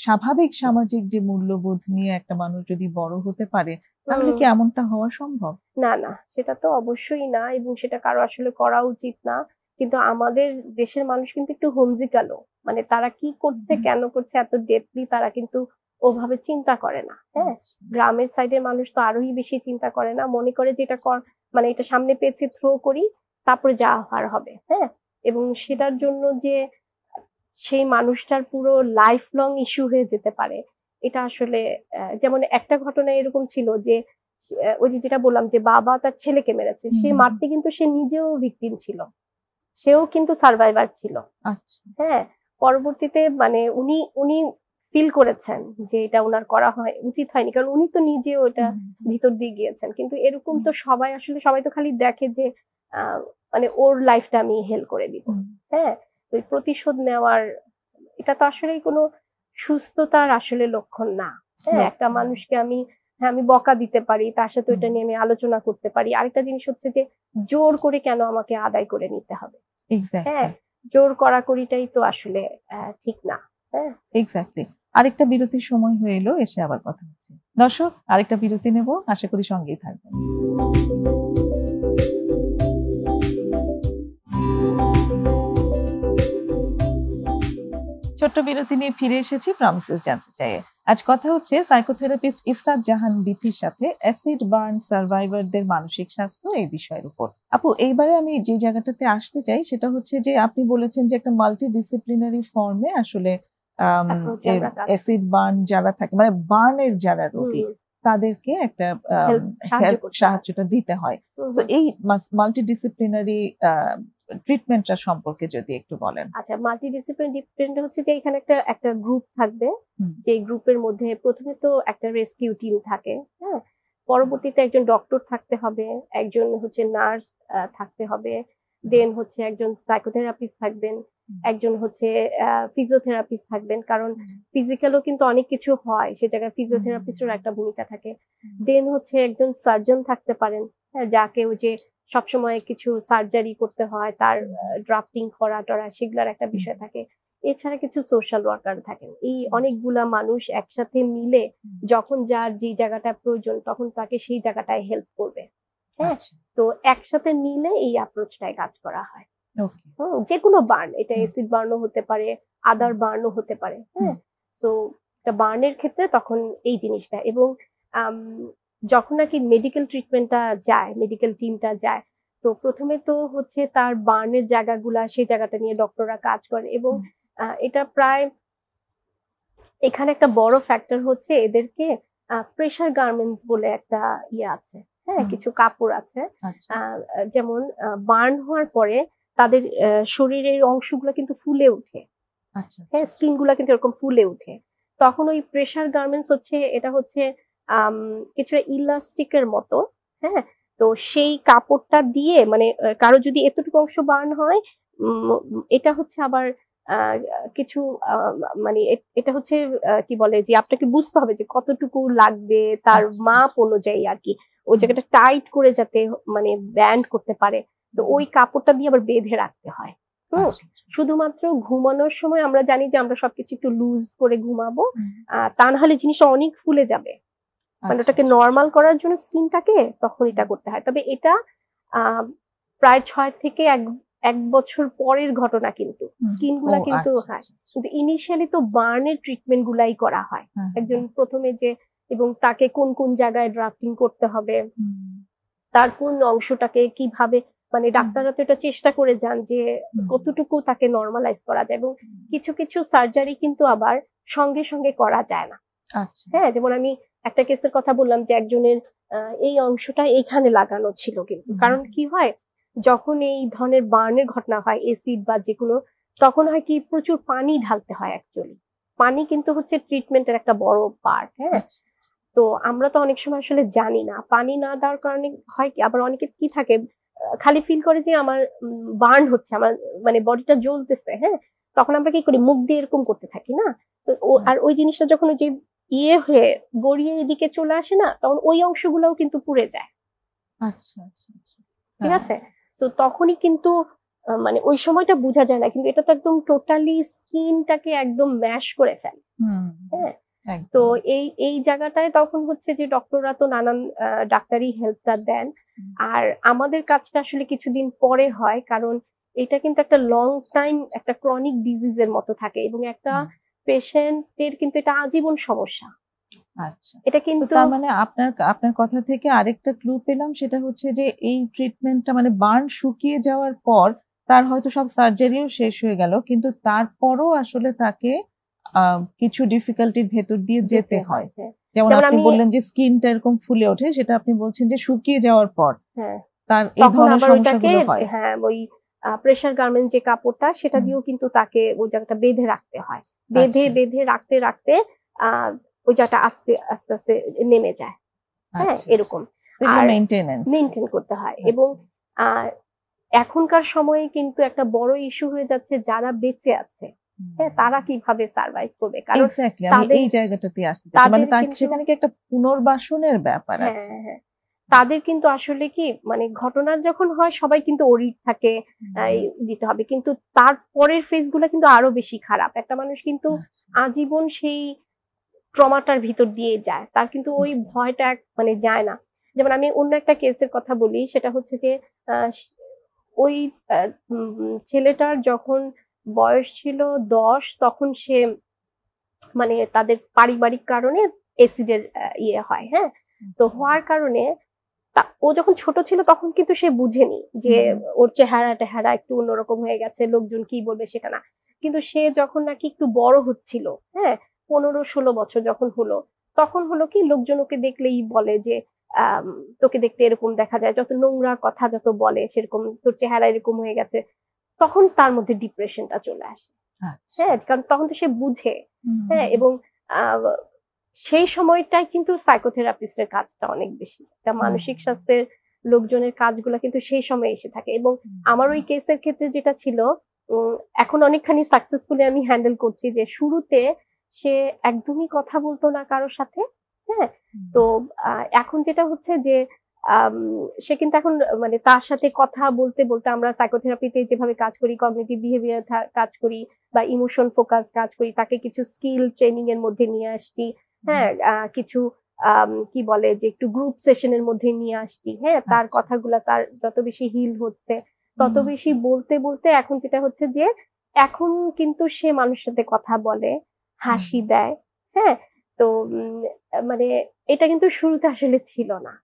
স্বাভাবিক সামাজিক যে মূল্যবোধ নিয়ে একটা মানুষ যদি বড় হতে পারে, তাহলে কি এমনটা হওয়া সম্ভব? না না, সেটা তো অবশ্যই না, এবং সেটা কারো আসলে করা উচিত না। কিন্তু আমাদের দেশের মানুষ কিন্তু একটু হোমজিকালো, মানে তারা কি করছে কেন করছে এত ডেপলি তারা কিন্তু ওভাবে চিন্তা করে না, হ্যাঁ। গ্রামের সাইডের মানুষ তো আরোই বেশি চিন্তা করে না, মনে করে যে এটা মানে এটা সামনে পেয়েছে থ্রো করি, তারপরে যা হওয়ার হবে, হ্যাঁ। এবং সেটার জন্য যে সেই মানুষটার পুরো লাইফ লং ইস্যু হয়ে যেতে পারে, এটা আসলে যেমন একটা ঘটনা এরকম ছিল যে ওই যেটা বললাম যে বাবা তার ছেলেকে মেরেছে, সে মারতে কিন্তু সে নিজেও ভিকটিম ছিল, সেও কিন্তু সার্ভাইভার ছিল, হ্যাঁ। পরবর্তীতে মানে উনি ফিল করেছেন যে এটা ওনার করা উচিত হয়নি, কারণ উনি তো নিজে ওটা ভিতর দিয়ে গিয়েছেন। কিন্তু এরকম তো সবাই তো খালি দেখে যে মানে ওর লাইফটা আমি হেল করে দিব। হ্যাঁ, ওই প্রতিশোধ নেওয়ার এটা তো আসলে কোনো সুস্থতার আসলে লক্ষণ না। হ্যাঁ, একটা মানুষকে আমি বকা দিতে পারি, তার সাথে ওইটা নিয়ে আমি আলোচনা করতে পারি। আরেকটা জিনিস হচ্ছে যে জোর করে কেন আমাকে আদায় করে নিতে হবে? হ্যাঁ, জোর করাকরিটাই তো আসলে ঠিক না। হ্যাঁ, এক্স্যাক্টলি। আরেকটা বিরতির সময় হয়ে এলো, এসে আবার কথা হচ্ছে। দর্শক, আরেকটা বিরতি নেব, আশা করি সঙ্গেই থাকবেন। ছোট্ট বিরতি নিয়ে ফিরে এসেছি প্রমিসেস জানতে চাই। আজ কথা হচ্ছে সাইকোথেরাপিস্ট ইসরাত জাহান বিথির সাথে অ্যাসিড বার্ন সার্ভাইভারদের মানসিক স্বাস্থ্য এই বিষয়ের উপর। আপু, এইবারে আমি যে জায়গাটাতে আসতে চাই সেটা হচ্ছে যে আপনি বলেছেন যে একটা মাল্টিডিসিপ্লিনারি ফর্মে আসলে অ্যাসিড বার্ন যারা থাকে, মানে বার্নের যারা রোগী, তাদেরকে একটা সাহায্যটা দিতে হয়। তো এই মাল্টিডিসিপ্লিনারি ট্রিটমেন্টটা সম্পর্কে যদি একটু বলেন। আচ্ছা, মাল্টিডিসিপ্লিনারি ট্রিটমেন্ট হচ্ছে যে এখানে একটা গ্রুপ থাকবে, যে গ্রুপের মধ্যে প্রথমে তো একটা রেস্কিউ টিম থাকে। হ্যাঁ, পরবর্তীতে একজন ডক্টর থাকতে হবে, একজন হচ্ছে নার্স থাকতে হবে, দেন হচ্ছে একজন সাইকোথেরাপিস্ট থাকবেন, একজন হচ্ছে ফিজিওথেরাপিস্ট থাকবেন, কারণ ফিজিক্যালও কিন্তু অনেক কিছু হয়, সে জায়গায় ফিজিওথেরাপিস্টের একটা ভূমিকা থাকে। দেন হচ্ছে একজন সার্জন থাকতে পারেন, যাকে ওই যে সবসময় কিছু সার্জারি করতে হয়, তার ড্রাফটিং করা টরা সেগুলোর একটা বিষয় থাকে। এছাড়া কিছু সোশ্যাল ওয়ার্কার থাকেন। এই অনেকগুলা মানুষ একসাথে মিলে যখন যার যে জায়গাটা প্রয়োজন তখন তাকে সেই জায়গাটায় হেল্প করবে। হ্যাঁ, তো একসাথে মিলে এই অ্যাপ্রোচটায় কাজ করা হয়। যে কোনো বার্ন, এটা অ্যাসিড বার্নও হতে পারে, আদার বার্নও হতে পারে। হ্যাঁ, সো একটা বার্নের ক্ষেত্রে তখন এই জিনিসটা, এবং যখন নাকি মেডিকেল ট্রিটমেন্টটা যায়, মেডিকেল টিমটা যায়, তো প্রথমে তো হচ্ছে তার বার্নের জায়গাগুলা, সেই জায়গাটা নিয়ে ডক্টররা কাজ করে। এবং এটা প্রায় এখানে একটা বড় ফ্যাক্টর হচ্ছে এদেরকে প্রেসার গার্মেন্টস বলে একটা ইয়ে আছে। হ্যাঁ, কিছু কাপড় আছে, যেমন বার্ন হওয়ার পরে তাদের শরীরের অংশগুলো কিন্তু ফুলে ওঠে। হ্যাঁ, স্কিন গুলা কিন্তু এরকম ফুলে ওঠে। তখন ওই প্রেসার গার্মেন্টস হচ্ছে, এটা হচ্ছে কিছুটা ইলাস্টিকের মতো। হ্যাঁ, তো সেই কাপড়টা দিয়ে, মানে কারো যদি এতটুকু অংশ বার্ন হয়, এটা হচ্ছে আবার কিছু মানে এটা হচ্ছে কি বলে যে আপনাকে বুঝতে হবে যে কতটুকু লাগবে, তার মাপ অনুযায়ী আর কি, ওই জায়গাটা টাইট করে যাতে মানে ব্যান্ড করতে পারে। তো ওই কাপড়টা দিয়ে আবার বেঁধে রাখতে হয়। শুধুমাত্র ঘুমানোর সময় আমরা জানি যে আমরা সবকিছু একটু লুজ করে ঘুমাবো, তা না হলে জিনিসটা অনেক ফুলে যাবে। মানে ওটাকে নর্মাল করার জন্য স্কিনটাকে তখন এটা করতে হয়। তবে এটা প্রায় 6 থেকে 1 বছর পরের ঘটনা, কিন্তু স্কিন গুলা কিন্তু হয়, কিন্তু ইনিশিয়ালি তো বার্নের ট্রিটমেন্ট গুলাই করা হয়। একজন প্রথমে যে, এবং তাকে কোন কোন জায়গায় ড্রাফটিং করতে হবে, তার কোন অংশটাকে কিভাবে, মানে ডাক্তাররা তো এটা চেষ্টা করে যান যে কতটুকু তাকে নর্মালাইজ করা যায়। এবং কিছু কিছু সার্জারি কিন্তু আবার সঙ্গে সঙ্গে করা যায় না। হ্যাঁ, যেমন আমি একটা কেসের কথা বললাম যে একজনের এই অংশটা এইখানে লাগানো ছিল, কিন্তু কারণ কি হয়, যখন এই ধরনের বার্নের ঘটনা হয়, এসিড বা যে কোনো, তখন হয় কি প্রচুর পানি ঢালতে হয়। অ্যাকচুয়ালি পানি কিন্তু হচ্ছে ট্রিটমেন্টের একটা বড় পার্ট। হ্যাঁ, তো আমরা তো অনেক সময় আসলে জানি না, পানি না দেওয়ার কারণে হয় কি, আবার অনেকে কি থাকে, খালি ফিল করে যে আমার বার্ন হচ্ছে, আমার মানে বডিটা জ্বলতেছে। হ্যাঁ, তখন আমরা কি করি, মুখ দিয়ে এরকম করতে থাকি না, তো আর ওই জিনিসটা যখন ওই যে ইয়ে হয়ে গড়িয়ে এদিকে চলে আসে না, তখন ওই অংশগুলোও কিন্তু পুড়ে যায়। ঠিক আছে, তো তখনই কিন্তু মানে ওই সময়টা বোঝা যায় না, কিন্তু এটা তো একদম টোটালি স্কিনটাকে একদম ম্যাশ করে ফেলে। হ্যাঁ, তো এই জায়গাটায় তখন হচ্ছে যে ডক্টররা তো নানান ডাক্তারি হেল্পটা দেন, আর আমাদের কাজটা আসলে কিছুদিন পরে হয়, কারণ এটা কিন্তু একটা লং টাইম একটা ক্রনিক ডিজিজের মতো থাকে, এবং একটা পেশেন্টের কিন্তু এটা আজীবন সমস্যা। আচ্ছা, এটা কিন্তু তার মানে আপনার কথা থেকে আরেকটা ক্লু পেলাম, সেটা হচ্ছে যে এই ট্রিটমেন্টটা মানে বার্ন শুকিয়ে যাওয়ার পর তার হয়তো সব সার্জারিও শেষ হয়ে গেল, কিন্তু তারপরও আসলে তাকে কিছু ডিফিকাল্টির ভেতর দিয়ে যেতে হয়। যেমন আপনি বললেন যে স্কিনটা এরকম ফুলে ওঠে, সেটা আপনি বলছেন যে শুকিয়ে যাওয়ার পর তার এই ধরনের সমস্যাগুলো হয়। হ্যাঁ, ওই প্রেসার গার্মেন্ট যে কাপড়টা সেটা দিয়েও কিন্তু তাকে ওই জায়গাটা বেঁধে রাখতে হয়, বেঁধে রাখতে রাখতে ওই জায়গাটা আস্তে আস্তে আস্তে নেমে যায়। হ্যাঁ, এরকম আর মেনটেন করতে হয়। এবং এখনকার সময়ে কিন্তু একটা বড় ইস্যু হয়ে যাচ্ছে যারা বেঁচে আছে, হ্যাঁ, তারা কিভাবে সার্ভাইভ করবে, কারণ এই জায়গাটাতে আসতে মানে সেখানে কি একটা পুনর্বাসনের ব্যাপার আছে। হ্যাঁ, তাদের কিন্তু আসলে কি মানে ঘটনার যখন হয় সবাই কিন্তু ওরিড থাকে দিতে হবে, কিন্তু তারপরের ফেজগুলো কিন্তু আরো বেশি খারাপ। একটা মানুষ কিন্তু আজীবন সেই ট্রমাটার ভিতর দিয়ে যায়, তার কিন্তু ওই ভয়টা মানে যায় না। যেমন আমি অন্য একটা কেসের কথা বলি, সেটা হচ্ছে যে ওই ছেলেটার যখন বয়স ছিল 10, তখন সে মানে তাদের পারিবারিক কারণে এসিডের ইয়ে হয়। হ্যাঁ, তো হওয়ার কারণে ও যখন ছোট ছিল তখন কিন্তু সে বুঝেনি যে ওর চেহারা একটু অন্যরকম হয়ে গেছে, লোকজন কি বলবে সেটা না। কিন্তু সে যখন নাকি একটু বড় হচ্ছিল, হ্যাঁ, 15-16 বছর যখন হলো, তখন হলো কি লোকজন ওকে দেখলেই বলে যে তোকে দেখতে এরকম দেখা যায়, যত নোংরা কথা যত বলে সেরকম, তোর চেহারা এরকম হয়ে গেছে। তখন তার মধ্যে ডিপ্রেশনটা চলে আসে। হ্যাঁ, কারণ তখন তো সে বুঝে। হ্যাঁ, এবং সেই সময়টাই কিন্তু সাইকোথেরাপিস্টের কাজটা অনেক বেশি, একটা মানসিক স্বাস্থ্যের লোকজনের কাজগুলো কিন্তু সেই সময় এসে থাকে। এবং আমার ওই কেসের ক্ষেত্রে যেটা ছিল, এখন অনেকখানি সাকসেসফুলি আমি হ্যান্ডেল করছি, যে শুরুতে সে একদমই কথা বলতো না কারোর সাথে। হ্যাঁ, তো এখন যেটা হচ্ছে যে সে কিন্তু এখন মানে তার সাথে কথা বলতে বলতে, আমরা সাইকোথেরাপিতে যেভাবে কাজ করি, কগনিটিভ বিহেভিয়ার কাজ করি বা ইমোশন ফোকাস কাজ করি, তাকে কিছু স্কিল ট্রেনিং এর মধ্যে নিয়ে আসছি। হ্যাঁ, কিছু কি বলে যে একটু গ্রুপ সেশনের মধ্যে নিয়ে আসছি। হ্যাঁ, তার কথাগুলা তার যত বেশি হিল হচ্ছে, তত বেশি বলতে বলতে এখন যেটা হচ্ছে যে এখন কিন্তু সে মানুষের সাথে কথা বলে, হাসি দেয়। হ্যাঁ, তো মানে এটা কিন্তু শুরুতে আসলে ছিল না।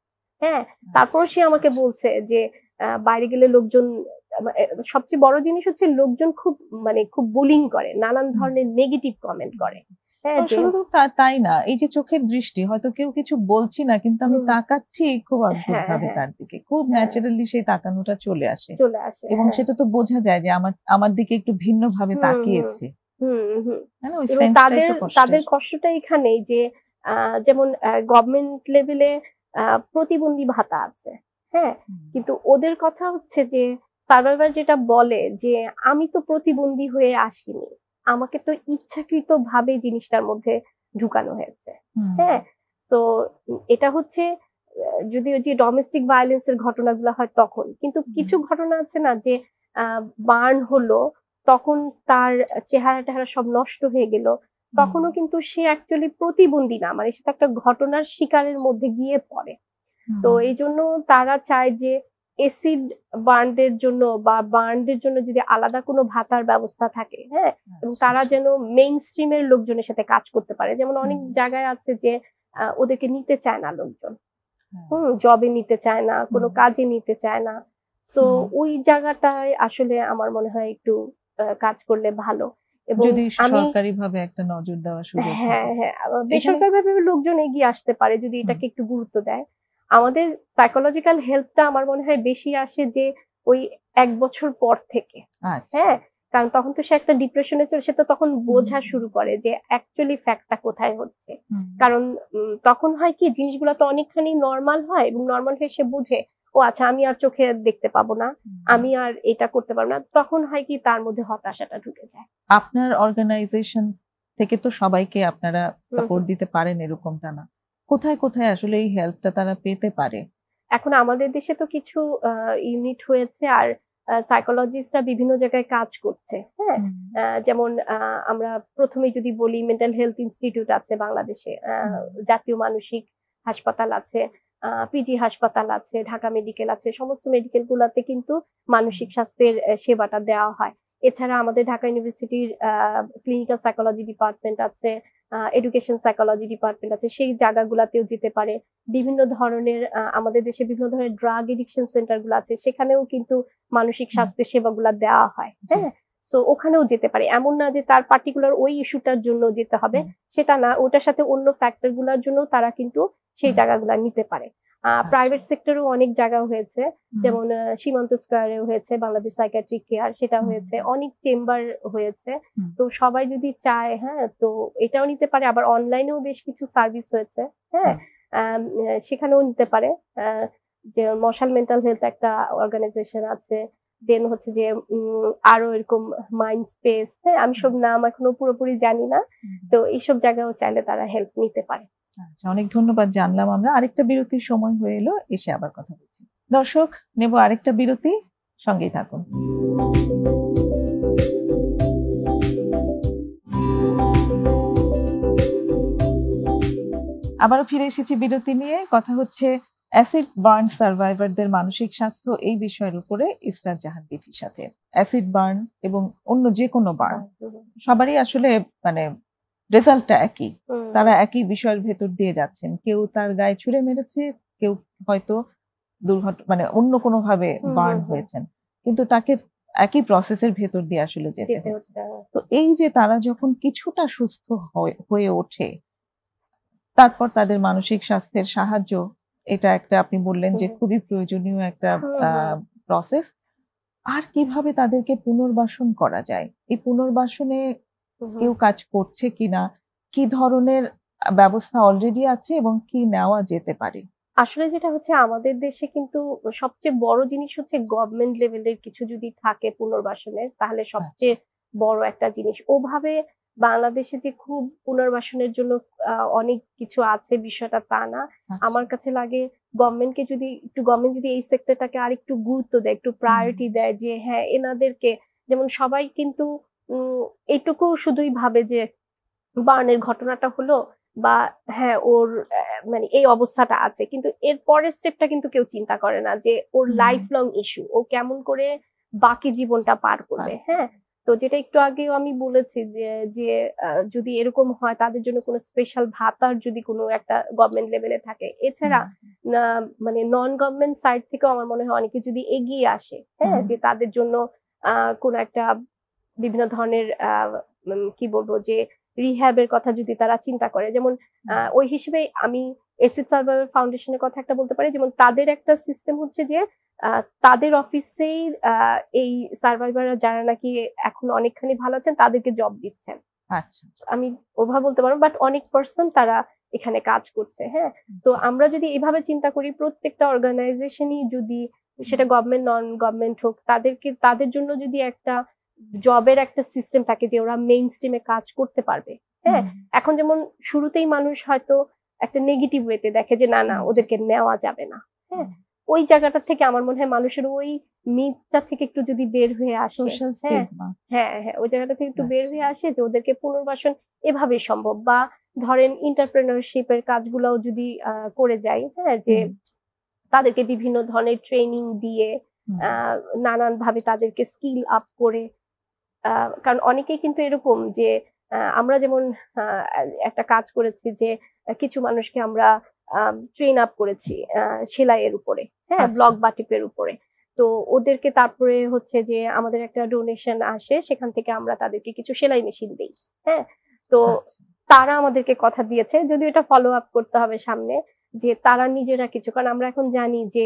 হ্যাঁ, তারপর সে আমাকে বলছে যে বাইরে গেলে লোকজন, সবচেয়ে বড় জিনিস হচ্ছে লোকজন খুব বুলিং করে, নানান ধরনের নেগেটিভ কমেন্ট করে। শুধু তাই না, এই যে চোখের দৃষ্টি, হয়তো কেউ কিছু বলছি না কিন্তু আমি তাকাচ্ছি খুব অদ্ভুত ভাবে তার দিকে, খুব ন্যাচারালি সেই তাকানোটা চলে আসে এবং সেটা তো বোঝা যায় যে আমার দিকে একটু ভিন্ন ভাবে তাকিয়েছে। তাদের কষ্টটা এখানেই যে যেমন গভর্নমেন্ট লেভেলে প্রতিবন্ধী ভাতা আছে। হ্যাঁ, কিন্তু ওদের কথা হচ্ছে যে সার্ভাইভার যেটা বলে যে আমি তো প্রতিবন্ধী হয়ে আসিনি, আমাকে তো ইচ্ছাকৃত ভাবে জিনিসটার মধ্যে ঢুকানো হয়েছে। হ্যাঁ, সো এটা হচ্ছে যদি ওই যে ডোমেস্টিক ভায়োলেন্সের ঘটনাগুলো হয় তখন, কিন্তু কিছু ঘটনা আছে না যে বার্ন হলো, তখন তার চেহারা সব নষ্ট হয়ে গেল, তখনও কিন্তু সে অ্যাকচুয়ালি প্রতিবন্ধী না, মানে সেটা একটা ঘটনার শিকারের মধ্যে গিয়ে পড়ে। তো এই জন্য তারা চায় যে এসিড বার্নদের জন্য বা বার্নদের জন্য যদি আলাদা কোনো ভাতার ব্যবস্থা থাকে। হ্যাঁ, এবং তারা যেন মেইন স্ট্রিমের লোকজনের সাথে কাজ করতে পারে। যেমন অনেক জায়গায় আছে যে ওদেরকে নিতে চায় না লোকজন, জবে নিতে চায় না, কোনো কাজে নিতে চায় না। সো ওই জায়গাটায় আসলে আমার মনে হয় একটু কাজ করলে ভালো। এবং যদি সরকারিভাবে একটা নজর দেওয়া শুরু হয়। হ্যাঁ, বেসরকারিভাবে লোকজন এগিয়ে আসতে পারে যদি এটাকে একটু গুরুত্ব দেয়। আমাদের সাইকোলজিক্যাল হেল্পটা আমার মনে হয় বেশি আসে যে ওই 1 বছর পর থেকে। হ্যাঁ, কারণ তখন তো সে একটা ডিপ্রেশনে চলে, সে তো তখন বোঝা শুরু করে যে অ্যাকচুয়ালি ফ্যাক্টটা কোথায় হচ্ছে। কারণ তখন হয় কি, জিনিসগুলো তো অনেকখানি নর্মাল হয় এবং নর্মাল হয়ে সে বুঝে ও আচ্ছা আমি আর চোখে দেখতে পাবো না, আমি আর এটা করতে পারবো না, তখন হয় কি তার মধ্যে হতাশাটা ঢুকে যায়। আপনার অর্গানাইজেশন থেকে তো সবাইকে আপনারা সাপোর্ট দিতে পারেন এরকমটা না, কোথায় কোথায় আসলে এই হেল্পটা তারা পেতে পারে? এখন আমাদের দেশে তো কিছু ইউনিট হয়েছে, আর সাইকোলজিস্টরা বিভিন্ন জায়গায় কাজ করছে। হ্যাঁ, যেমন আমরা প্রথমেই যদি বলি, মেন্টাল হেলথ ইনস্টিটিউট আছে বাংলাদেশে, জাতীয় মানসিক হাসপাতাল আছে, পিজি হাসপাতাল আছে, ঢাকা মেডিকেল আছে, সমস্ত মেডিকেল গুলাতে কিন্তু মানসিক স্বাস্থ্যের সেবাটা দেওয়া হয়। এছাড়া আমাদের ঢাকা ইউনিভার্সিটির ক্লিনিক্যাল সাইকোলজি ডিপার্টমেন্ট আছে, এডুকেশন সাইকোলজি ডিপার্টমেন্ট আছে, সেই জায়গাগুলোতেও যেতে পারে। বিভিন্ন ধরনের আমাদের দেশে বিভিন্ন ধরনের ড্রাগ এডিকশন সেন্টার গুলো আছে, সেখানেও কিন্তু মানসিক স্বাস্থ্যের সেবাগুলো দেওয়া হয়। হ্যাঁ, সো ওখানেও যেতে পারে, এমন না যে তার পার্টিকুলার ওই ইস্যুটার জন্য যেতে হবে, সেটা না, ওটার সাথে অন্য ফ্যাক্টর গুলোর জন্য তারা কিন্তু সেই জায়গাগুলো নিতে পারে। প্রাইভেট সেক্টরেও অনেক জায়গা হয়েছে, যেমন সীমান্ত স্কয়ারেও হয়েছে বাংলাদেশ সাইকিয়াট্রিক কেয়ার, সেটা হয়েছে, অনেক চেম্বার হয়েছে। তো সবাই যদি চায়, হ্যাঁ, তো এটাও নিতে পারে। আবার অনলাইনেও বেশ কিছু সার্ভিস হয়েছে, হ্যাঁ, সেখানেও নিতে পারে। যে মশাল মেন্টাল হেলথ একটা অর্গানাইজেশন আছে, দেন হচ্ছে যে আরো এরকম মাইন্ড স্পেস, হ্যাঁ, আমি সব নাম এখনো পুরোপুরি জানি না। তো এইসব জায়গাও চাইলে তারা হেল্প নিতে পারে। আচ্ছা, অনেক ধন্যবাদ। জানলাম আমরা। আরেকটা বিরতির সময় হয়ে এলো, এসে আবার কথা বলছি। দর্শক, নেব আরেকটা বিরতি, সঙ্গেই থাকুন। আবারও ফিরে এসেছি বিরতি নিয়ে। কথা হচ্ছে অ্যাসিড বার্ন সার্ভাইভারদের মানসিক স্বাস্থ্য, এই বিষয়ের উপরে ইসরাত জাহান বিথির সাথে। অ্যাসিড বার্ন এবং অন্য যে কোনো বার্ন, সবারই আসলে মানে রেজাল্টটা একই, তারা একই বিষয়ের ভেতর দিয়ে যাচ্ছেন। কেউ তার গায়ে ছুঁড়ে মেরেছে, কেউ হয়তো মানে অন্য কোনো ভাবে বার্ন হয়েছেন, কিন্তু তাকে একই প্রসেসের ভেতর দিয়ে আসলে যেতে হচ্ছে। তো এই যে তারা যখন কিছুটা সুস্থ হয়ে ওঠে, তারপর তাদের মানসিক স্বাস্থ্যের সাহায্য, এটা একটা আপনি বললেন যে খুবই প্রয়োজনীয় একটা প্রসেস। আর কিভাবে তাদেরকে পুনর্বাসন করা যায়, এই পুনর্বাসনে কেউ কাজ করছে কিনা, কি ধরনের ব্যবস্থা অলরেডি আছে এবং কি নেওয়া যেতে পারে? আসলে যেটা হচ্ছে, আমাদের দেশে কিন্তু সবচেয়ে বড় জিনিস হচ্ছে গভর্নমেন্ট লেভেলের কিছু যদি থাকে পুনর্বাসনের, তাহলে সবচেয়ে বড় একটা জিনিস। ওভাবে বাংলাদেশে যে খুব পুনর্বাসনের জন্য অনেক কিছু আছে বিষয়টা তা না। আমার কাছে লাগে গভর্নমেন্ট যদি এই সেক্টরটাকে আর একটু গুরুত্ব দেয়, একটু প্রায়োরিটি দেয়, যে হ্যাঁ, এনাদেরকে, যেমন সবাই কিন্তু এইটুকু শুধুই ভাবে যে বার্নের ঘটনাটা হলো, বা হ্যাঁ ওর মানে এই অবস্থাটা আছে, কিন্তু এর পরের স্টেপটা কিন্তু কেউ চিন্তা করে না, যে ওর লাইফ লং ইস্যু, ও কেমন করে বাকি জীবনটা পার করবে। হ্যাঁ, তো যেটা একটু আগেও আমি বলেছি যে যদি এরকম হয়, তাদের জন্য কোনো স্পেশাল ভাতার যদি কোনো একটা গভর্নমেন্ট লেভেলে থাকে। এছাড়া মানে নন গভর্নমেন্ট সাইড থেকেও আমার মনে হয় অনেকে যদি এগিয়ে আসে, হ্যাঁ, যে তাদের জন্য কোনো একটা বিভিন্ন ধরনের কি বলবো, যে রিহ্যাবের কথা যদি তারা চিন্তা করে, যেমন ওই হিসেবে আমি এসিড সার্ভাইভার ফাউন্ডেশনের কথা একটা বলতে পারি। যেমন তাদের একটা সিস্টেম হচ্ছে যে তাদের অফিসেই এই সার্ভাইভাররা যারা নাকি এখন অনেকখানি ভালো আছেন, তাদেরকে জব দিচ্ছেন। আচ্ছা, আমি ওভাবে বলতে পারবো, বাট অনেক পার্সন তারা এখানে কাজ করছে। হ্যাঁ, তো আমরা যদি এভাবে চিন্তা করি, প্রত্যেকটা অর্গানাইজেশনই যদি, সেটা গভর্নমেন্ট নন গভর্নমেন্ট হোক, তাদের জন্য যদি একটা জবের একটা সিস্টেম থাকে, যে ওরা মেইন স্ট্রিমে কাজ করতে পারবে। হ্যাঁ, এখন যেমন শুরুতেই মানুষ হয়তো একটা নেগেটিভ ওয়েতে দেখে যে না ওদেরকে নেওয়া যাবে না। হ্যাঁ, ওই জায়গাটা থেকে আমার মনে হয় মানুষের ওই মিথটা থেকে একটু যদি বের হয়ে আসে, হ্যাঁ, ওই জায়গাটা থেকে একটু বের হয়ে আসে, যে ওদেরকে পুনর্বাসন এভাবেই সম্ভব। বা ধরেন এন্টারপ্রেনারশিপের কাজগুলোও যদি করে যায়, হ্যাঁ, যে তাদেরকে বিভিন্ন ধরনের ট্রেনিং দিয়ে নানান ভাবে তাদেরকে স্কিল আপ করে, কারণ অনেকেই কিন্তু এরকম যে আমরা যেমন একটা কাজ করেছি, যে কিছু মানুষকে আমরা ট্রেন আপ করেছি সেলাইয়ের উপরে, হ্যাঁ, ব্লক বাটিপের উপরে। তো ওদেরকে তারপরে হচ্ছে যে আমাদের একটা ডোনেশন আসে, সেখান থেকে আমরা তাদেরকে কিছু সেলাই মেশিন দিই। হ্যাঁ, তো তারা আমাদেরকে কথা দিয়েছে, যদিও এটা ফলো আপ করতে হবে সামনে, যে তারা নিজেরা কিছু, কারণ আমরা এখন জানি যে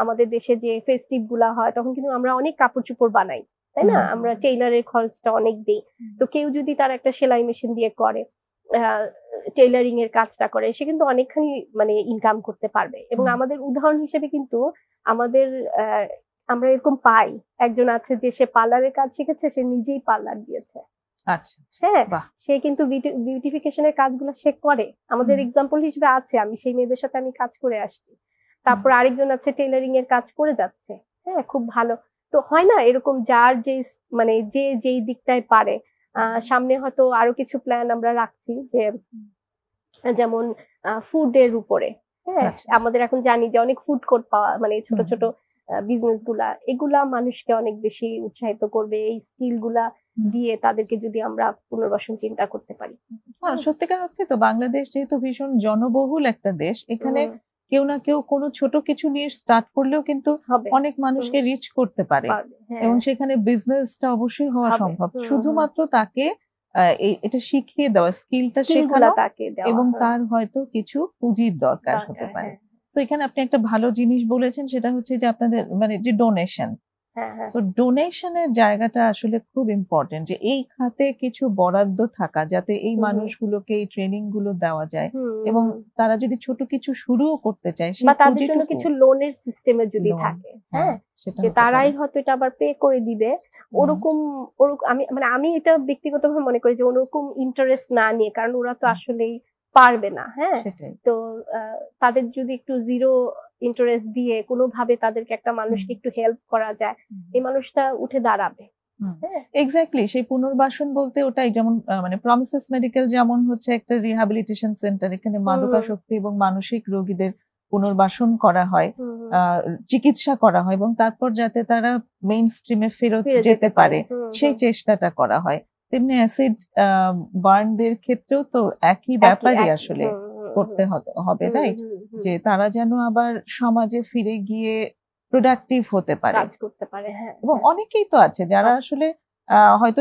আমাদের দেশে যে ফেস্টিভ গুলা হয়, তখন কিন্তু আমরা অনেক কাপড় চোপড় বানাই, তাই না? আমরা টেইলারের খরচটা অনেক দিই। তো কেউ যদি তার একটা সেলাই মেশিন দিয়ে করে, টেইলারিং এর কাজটা করে, সে কিন্তু অনেকখানি মানে ইনকাম করতে পারবে। এবং আমাদের উদাহরণ হিসেবে কিন্তু আমরা এরকম পাই, একজন আছে যে সে পার্লারের কাজ শিখেছে, সে নিজেই পার্লার দিয়েছে। আচ্ছা, হ্যাঁ, সে কিন্তু বিউটিফিকেশনের কাজগুলো সে করে। আমাদের এক্সাম্পল হিসেবে আছে, আমি সেই মেয়েদের সাথে আমি কাজ করে আসছি। তারপর আরেকজন আছে টেইলারিং এর কাজ করে যাচ্ছে, হ্যাঁ, খুব ভালো। তো হয় না এরকম, যার যে মানে যেই দিকটায় পারে। সামনে হয়তো আরো কিছু প্ল্যান আমরা রাখছি, যে যেমন ফুডের উপরে, হ্যাঁ, আমাদের এখন জানি যে অনেক ফুড কোর্ট পাওয়া, মানে ছোট ছোট বিজনেস এগুলা মানুষকে অনেক বেশি উৎসাহিত করবে। এই স্কিল গুলা দিয়ে তাদেরকে যদি আমরা পুনর্বাসন চিন্তা করতে পারি। সত্যিকার অর্থে তো বাংলাদেশ যেহেতু ভীষণ জনবহুল একটা দেশ, এখানে কেউ না কেউ কোনো ছোট কিছু নিয়ে স্টার্ট করলেও কিন্তু অনেক মানুষকে রিচ করতে পারে, এবং সেখানে বিজনেসটা অবশ্যই হওয়া সম্ভব। শুধুমাত্র তাকে এটা শিখিয়ে দেওয়া, স্কিলটা শেখানো, এবং তার হয়তো কিছু পুঁজির দরকার হতে পারে। তো এখানে আপনি একটা ভালো জিনিস বলেছেন, সেটা হচ্ছে যে আপনাদের মানে যে ডোনেশন, তো ডোনেশনের জায়গাটা আসলে খুব ইম্পর্টেন্ট, যে এই খাতে কিছু বরাদ্দ থাকা যাতে এই মানুষগুলোকে এই ট্রেনিং গুলো দেওয়া যায়, এবং তারা যদি ছোট কিছু শুরুও করতে চায় বা তাদের জন্য কিছু লোনের সিস্টেমে যদি থাকে, হ্যাঁ, যে তারাই হয়তো এটা আবার পে করে দিবে, ওরকম আমি এটা ব্যক্তিগতভাবে মনে করি যে ওরকম ইন্টারেস্ট না নিয়ে, কারণ ওরা তো আসলেই পারবে না, হ্যাঁ, তো তাদের যদি একটু জিরো ইন্টারেস্ট দিয়ে কোনোভাবে তাদেরকে একটা মানুষকে একটু হেল্প করা যায়, এই মানুষটা উঠে দাঁড়াবে। এক্স্যাক্টলি, সেই পুনর্বাসন বলতে ওটাই, যেমন মানে প্রমিসেস মেডিকেল যেমন হচ্ছে একটা রিহ্যাবিলিটেশন সেন্টার, এখানে মাদকাসক্তি এবং মানসিক রোগীদের পুনর্বাসন করা হয়, চিকিৎসা করা হয়, এবং তারপর যাতে তারা মেইন স্ট্রিমে ফেরত যেতে পারে সেই চেষ্টাটা করা হয়। তেমনি অ্যাসিড বার্নদের ক্ষেত্রেও তো একই ব্যাপারই আসলে করতে হবে, রাইট, যে তারা যেন আবার সমাজে ফিরে গিয়ে প্রোডাক্টিভ হতে পারে, কাজ করতে পারে। হ্যাঁ, এবং অনেকেই তো আছে যারা আসলে হয়তো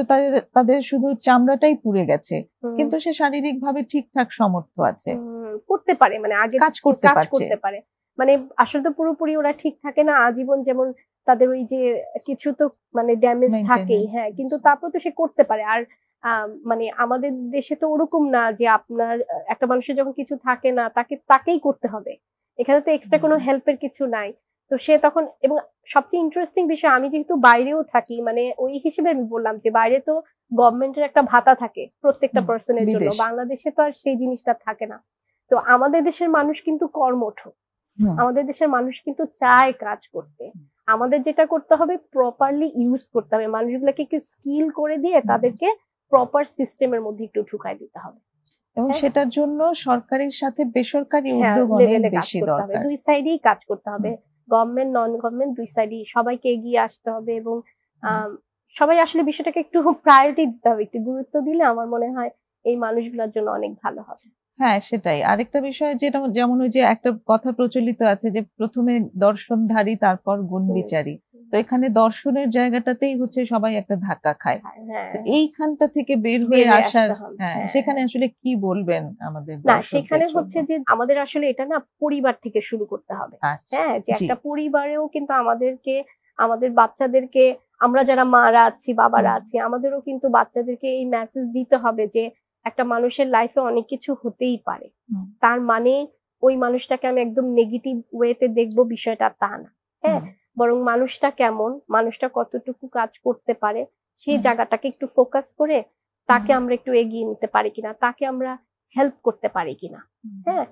তাদের শুধু চামড়াটাই পুড়ে গেছে, কিন্তু সে শারীরিক ভাবে ঠিকঠাক সমর্থ আছে, করতে পারে, মানে আগে কাজ করতে পারে, মানে আসলে তো পুরোপুরি ওরা ঠিক থাকে না আজীবন, যেমন তাদের ওই যে কিছু তো মানে ড্যামেজ থাকেই, হ্যাঁ, কিন্তু তারপর তো সে করতে পারে। আর মানে আমাদের দেশে তো ওরকম না যে আপনার একটা মানুষের যখন কিছু থাকে না তাকেই করতে হবে, এখানে তো এক্সট্রা কোনো হেল্পের কিছু নাই, তো সে তখন। এবং সবচেয়ে ইন্টারেস্টিং বিষয়, আমি যেহেতু বাইরেও থাকি, মানে ওই হিসেবে আমি বললাম যে বাইরে তো গভর্নমেন্টের একটা ভাতা থাকে প্রত্যেকটা পার্সনের জন্য, বাংলাদেশে তো আর সেই জিনিসটা থাকে না। তো আমাদের দেশের মানুষ কিন্তু কর্মঠ, আমাদের দেশের মানুষ কিন্তু চায় কাজ করতে, আমাদের যেটা করতে হবে প্রপারলি ইউজ করতে হবে, মানুষগুলোকে একটু স্কিল করে দিয়ে তাদেরকে প্রপার সিস্টেমের মধ্যে একটু ঢুকাই দিতে হবে, এবং সেটার জন্য সরকারের সাথে বেসরকারি উদ্যোগ অনেক বেশি দরকার, দুই সাইডেই কাজ করতে হবে, গভর্নমেন্ট নন গভর্নমেন্ট দুই সাইডই সবাইকে এগিয়ে আসতে হবে, এবং সবাই আসলে বিষয়টাকে একটু প্রায়োরিটি দিতে হবে, একটু গুরুত্ব দিলে আমার মনে হয় এই মানুষগুলোর জন্য অনেক ভালো হবে। হ্যাঁ, সেটাই। আরেকটা বিষয় যেটা, যেমন ওই যে একটা কথা প্রচলিত আছে যে প্রথমে দর্শনধারী তারপর গুণ বিচারী, তো এখানে দর্শনের জায়গাটাতেই হচ্ছে সবাই একটা ধাক্কা খায়, এইখানটা থেকে বের হয়ে আসার, হ্যাঁ, সেখানে আসলে কি বলবেন আমাদের? না, সেখানে হচ্ছে যে আমাদের আসলে এটা না পরিবার থেকে শুরু করতে হবে, হ্যাঁ, যে একটা পরিবারেও কিন্তু আমাদের বাচ্চাদেরকে, আমরা যারা মারা আছি বাবারা আছি, আমাদেরও কিন্তু বাচ্চাদেরকে এই মেসেজ দিতে হবে যে একটা মানুষের লাইফে অনেক কিছু হতেই পারে, তার মানে ওই মানুষটাকে আমি একদম নেগেটিভ ওয়েতে দেখবো বিষয়টা তা না, হ্যাঁ, বরং মানুষটা কেমন, মানুষটা কতটুকু কাজ করতে পারে সেই জায়গাটাকে একটু ফোকাস করে তাকে আমরা একটু এগিয়ে নিতে পারি কিনা, তাকে আমরা হেল্প করতে পারি কিনা, হ্যাঁ,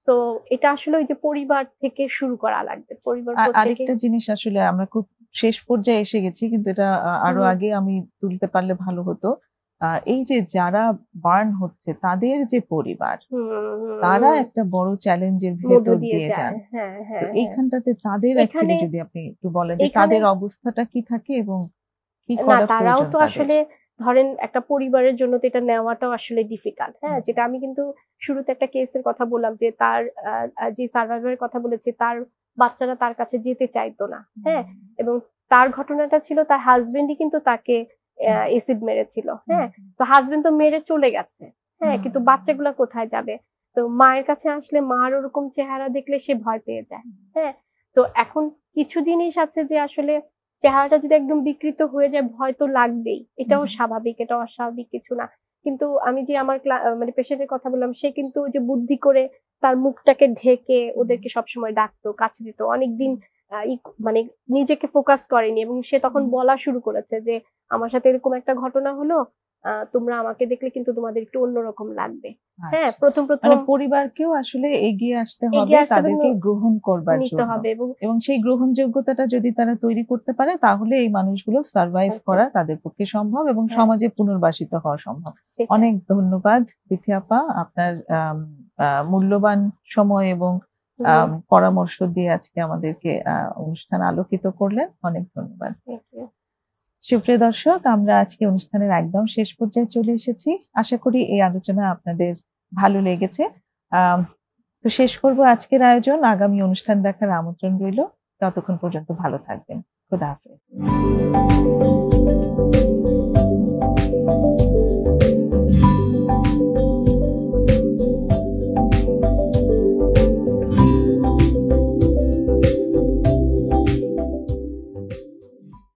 তো এটা আসলে ওই যে পরিবার থেকে শুরু করা লাগবে। পরিবার আরেকটা জিনিস, আসলে আমরা খুব শেষ পর্যায়ে এসে গেছি, কিন্তু এটা আরো আগে আমি তুলতে পারলে ভালো হতো। এই যে যারা বার্ন হচ্ছে তাদের যে পরিবার, তারা একটা বড় চ্যালেঞ্জের ভেতর দিয়ে যান, তো এইখানটাতে তাদের অ্যাকচুয়ালি যদি আপনি একটু বলেন যে তাদের অবস্থাটা কি থাকে এবং কি করা প্রয়োজন। তারাও তো আসলে ধরেন একটা পরিবারের জন্য তো এটা নেওয়াটাও আসলে ডিফিকাল্ট, হ্যাঁ, যেটা আমি কিন্তু শুরুতে একটা কেসের কথা বললাম যে তার যে সার্ভাইভারের কথা বলেছে, তার বাচ্চারা তার কাছে যেতে চাইতো না, হ্যাঁ, এবং তার ঘটনাটা ছিল তার হাজবেন্ডই কিন্তু তাকে এসিড মেরেছিল, হ্যাঁ, তো হাজবেন্ড তো মেরে চলে গেছে, হ্যাঁ, কিন্তু বাচ্চাগুলো কোথায় যাবে? তো মায়ের কাছে আসলে মার ওরকম চেহারা দেখলে সে ভয় পেয়ে যায়, হ্যাঁ, তো এখন কিছু জিনিস আছে যে আসলে চেহারাটা যদি একদম বিকৃত হয়ে যায় ভয় তো লাগবেই, এটাও স্বাভাবিক, এটা অস্বাভাবিক কিছু না। কিন্তু আমি যে আমার মানে পেশেন্টের কথা বললাম, সে কিন্তু যে বুদ্ধি করে তার মুখটাকে ঢেকে ওদেরকে সবসময় ডাকতো, কাছে যেত, অনেকদিন মানে নিজেকে ফোকাস করেনি, এবং সে তখন বলা শুরু করেছে যে আমার সাথে এরকম একটা ঘটনা হলো, তোমরা আমাকে দেখলে কিন্তু তোমাদের একটু অন্যরকম লাগবে, হ্যাঁ, প্রথম পরিবারকেও আসলে এগিয়ে আসতে হবে, তাদেরকে গ্রহণ করবার জন্য, এবং সেই গ্রহণযোগ্যতাটা যদি তারা তৈরি করতে পারে তাহলে এই মানুষগুলো সার্ভাইভ করা তাদের পক্ষে সম্ভব এবং সমাজে পুনর্বাসিত হওয়া সম্ভব। অনেক ধন্যবাদ বিথি আপা, আপনার মূল্যবান সময় এবং পরামর্শ দিয়ে আজকে আমাদেরকে অনুষ্ঠান আলোকিত করলেন, অনেক ধন্যবাদ। সুপ্রিয় দর্শক, আমরা আজকে অনুষ্ঠানের একদম শেষ পর্যায়ে চলে এসেছি। আশা করি এই আলোচনা আপনাদের ভালো লেগেছে। তো শেষ করব আজকের আয়োজন। আগামী অনুষ্ঠান দেখার আমন্ত্রণ রইল। ততক্ষণ পর্যন্ত ভালো থাকবেন। খোদা হাফেজ।